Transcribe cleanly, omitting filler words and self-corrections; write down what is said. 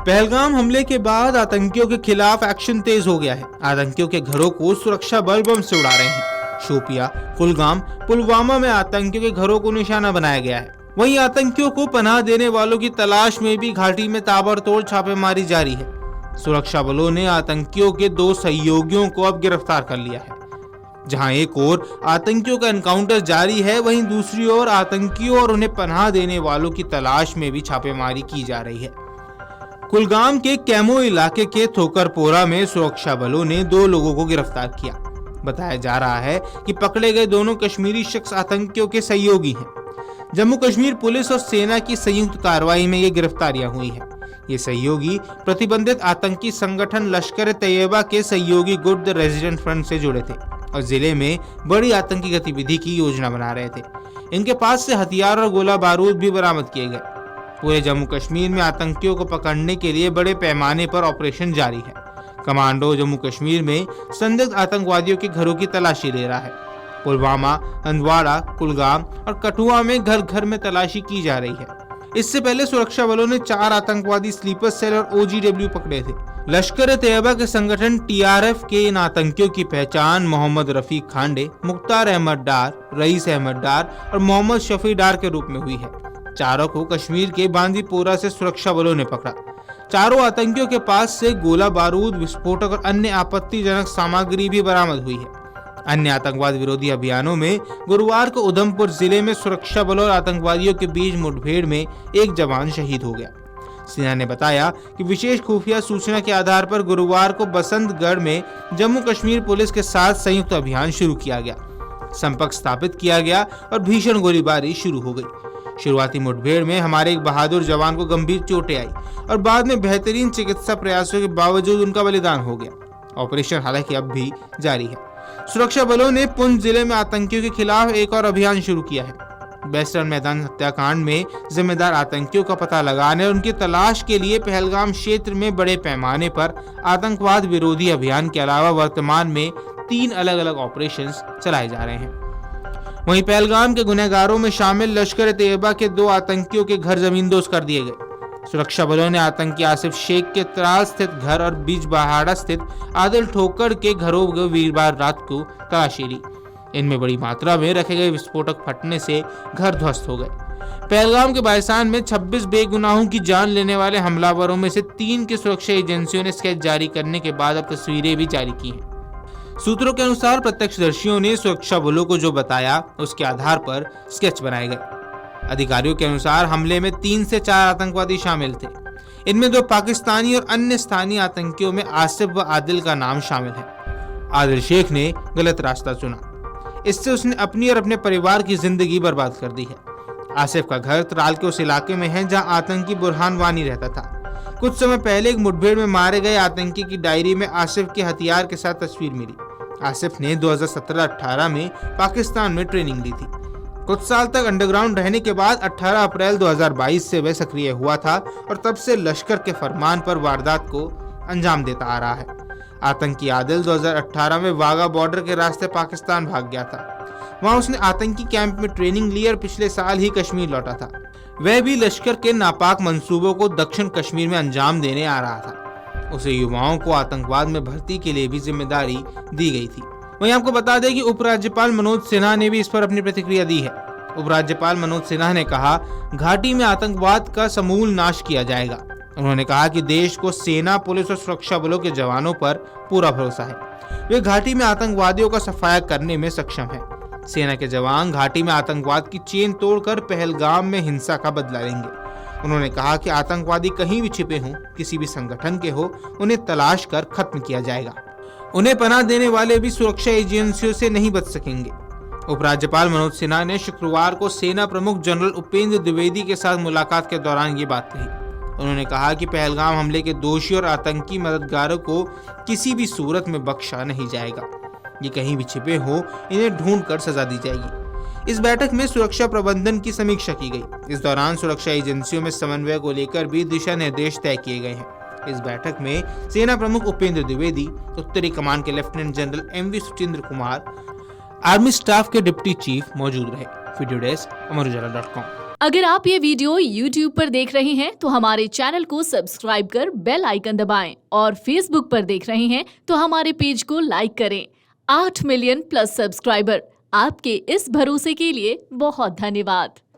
पहलगाम हमले के बाद आतंकियों के खिलाफ एक्शन तेज हो गया है। आतंकियों के घरों को सुरक्षा बल बम से उड़ा रहे हैं। शोपिया, कुलगाम, पुलवामा में आतंकियों के घरों को निशाना बनाया गया है। वहीं आतंकियों को पनाह देने वालों की तलाश में भी घाटी में ताबड़तोड़ छापेमारी जारी है। सुरक्षा बलों ने आतंकियों के 2 सहयोगियों को अब गिरफ्तार कर लिया है। जहां एक ओर आतंकियों का एनकाउंटर जारी है, वहीं दूसरी ओर आतंकियों और उन्हें पनाह देने वालों की तलाश में भी छापेमारी की जा रही है। कुलगाम के कैमो इलाके के थोकरपोरा में सुरक्षा बलों ने 2 लोगों को गिरफ्तार किया। बताया जा रहा है कि पकड़े गए दोनों कश्मीरी शख्स आतंकियों के सहयोगी हैं। जम्मू कश्मीर पुलिस और सेना की संयुक्त कार्रवाई में ये गिरफ्तारियां हुई हैं। ये सहयोगी प्रतिबंधित आतंकी संगठन लश्कर तैयबा के सहयोगी गुट द रेजिडेंट फ्रंट से जुड़े थे और जिले में बड़ी आतंकी गतिविधि की योजना बना रहे थे। इनके पास से हथियार और गोला बारूद भी बरामद किए गए। पूरे जम्मू कश्मीर में आतंकियों को पकड़ने के लिए बड़े पैमाने पर ऑपरेशन जारी है। कमांडो जम्मू कश्मीर में संदिग्ध आतंकवादियों के घरों की तलाशी ले रहा है। पुलवामा, हंदवाड़ा, कुलगाम और कठुआ में घर घर में तलाशी की जा रही है। इससे पहले सुरक्षा बलों ने 4 आतंकवादी स्लीपर सेल और OGW पकड़े थे। लश्कर तैयबा के संगठन TRF के इन आतंकियों की पहचान मोहम्मद रफीक खांडे, मुख्तार अहमद डार, रईस अहमद डार और मोहम्मद शफी डार के रूप में हुई है। चारों को कश्मीर के बांदीपोरा से सुरक्षा बलों ने पकड़ा। चारों आतंकियों के पास से गोला बारूद, विस्फोटक और अन्य आपत्तिजनक सामग्री भी बरामद हुई है। अन्य आतंकवाद विरोधी अभियानों में गुरुवार को उधमपुर जिले में सुरक्षा बलों और आतंकवादियों के बीच मुठभेड़ में एक जवान शहीद हो गया। सेना ने बताया कि विशेष खुफिया सूचना के आधार पर गुरुवार को बसंतगढ़ में जम्मू कश्मीर पुलिस के साथ संयुक्त अभियान शुरू किया गया। संपर्क स्थापित किया गया और भीषण गोलीबारी शुरू हो गई। शुरुआती मुठभेड़ में हमारे एक बहादुर जवान को गंभीर चोटें आई और बाद में बेहतरीन चिकित्सा प्रयासों के बावजूद उनका बलिदान हो गया। ऑपरेशन हालांकि अब भी जारी है। सुरक्षा बलों ने पुंछ जिले में आतंकियों के खिलाफ एक और अभियान शुरू किया है। वेस्टर्न मैदान हत्याकांड में जिम्मेदार आतंकियों का पता लगाने और उनकी तलाश के लिए पहलगाम क्षेत्र में बड़े पैमाने पर आतंकवाद विरोधी अभियान के अलावा वर्तमान में 3 अलग अलग ऑपरेशंस चलाए जा रहे हैं। वहीं पहलगाम के गुनहगारों में शामिल लश्कर तैयबा के 2 आतंकियों के घर जमींदोज कर दिए गए। सुरक्षा बलों ने आतंकी आसिफ शेख के त्राल स्थित घर और बीच बहाड़ा स्थित आदिल ठोकर के घरों को वीरवार रात को तलाशी ली। इनमें बड़ी मात्रा में रखे गए विस्फोटक फटने से घर ध्वस्त हो गए। पहलगाम के बायसान में 26 बेगुनाहों की जान लेने वाले हमलावरों में से 3 की सुरक्षा एजेंसियों ने स्केच जारी करने के बाद अब तस्वीरें भी जारी की हैं। सूत्रों के अनुसार प्रत्यक्षदर्शियों ने सुरक्षा बलों को जो बताया उसके आधार पर स्केच बनाए गए। अधिकारियों के अनुसार हमले में 3 से 4 आतंकवादी शामिल थे। इनमें 2 पाकिस्तानी और अन्य स्थानीय आतंकियों में आसिफ व आदिल का नाम शामिल है। आदिल शेख ने गलत रास्ता चुना। इससे उसने अपनी और अपने परिवार की जिंदगी बर्बाद कर दी है। आसिफ का घर त्राल के उस इलाके में है जहां आतंकी बुरहान वानी रहता था। कुछ समय पहले एक मुठभेड़ में मारे गए आतंकी की डायरी में आसिफ के हथियार के साथ तस्वीर मिली। आसिफ ने 2017-18 में पाकिस्तान में ट्रेनिंग ली थी। कुछ साल तक अंडरग्राउंड रहने के बाद 18 अप्रैल 2022 से वह सक्रिय हुआ था और तब से लश्कर के फरमान पर वारदात को अंजाम देता आ रहा है। आतंकी आदिल 2018 में वाघा बॉर्डर के रास्ते पाकिस्तान भाग गया था। वहां उसने आतंकी कैंप में ट्रेनिंग ली और पिछले साल ही कश्मीर लौटा था। वह भी लश्कर के नापाक मंसूबों को दक्षिण कश्मीर में अंजाम देने आ रहा था। उसे युवाओं को आतंकवाद में भर्ती के लिए भी जिम्मेदारी दी गई थी। वहीं आपको बता दें कि उपराज्यपाल मनोज सिन्हा ने भी इस पर अपनी प्रतिक्रिया दी है। उपराज्यपाल मनोज सिन्हा ने कहा, घाटी में आतंकवाद का समूल नाश किया जाएगा। उन्होंने कहा कि देश को सेना, पुलिस और सुरक्षा बलों के जवानों पर पूरा भरोसा है। वे घाटी में आतंकवादियों का सफाया करने में सक्षम है। सेना के जवान घाटी में आतंकवाद की चेन तोड़कर पहलगाम में हिंसा का बदला लेंगे। उन्होंने कहा कि आतंकवादी कहीं भी छिपे हों, किसी भी संगठन के हो, उन्हें तलाश कर खत्म किया जाएगा। उन्हें पनाह देने वाले भी सुरक्षा एजेंसियों से नहीं बच सकेंगे। उपराज्यपाल मनोज सिन्हा ने शुक्रवार को सेना प्रमुख जनरल उपेंद्र द्विवेदी के साथ मुलाकात के दौरान ये बात कही। उन्होंने कहा कि पहलगाम हमले के दोषी और आतंकी मददगारों को किसी भी सूरत में बख्शा नहीं जाएगा। ये कहीं भी छिपे हो, इन्हें ढूंढकर सजा दी जाएगी। इस बैठक में सुरक्षा प्रबंधन की समीक्षा की गई। इस दौरान सुरक्षा एजेंसियों में समन्वय को लेकर भी दिशा निर्देश तय किए गए हैं। इस बैठक में सेना प्रमुख उपेंद्र द्विवेदी, उत्तरी कमान के lieutenant general MV Suchindra Kumar, army staff के डिप्टी चीफ मौजूद रहे। वीडियो डेस्क अमर उजाला.com। अगर आप ये वीडियो YouTube पर देख रहे हैं तो हमारे चैनल को सब्सक्राइब कर बेल आइकन दबाएं और Facebook पर देख रहे हैं तो हमारे पेज को लाइक करें। 8 मिलियन प्लस सब्सक्राइबर, आपके इस भरोसे के लिए बहुत धन्यवाद।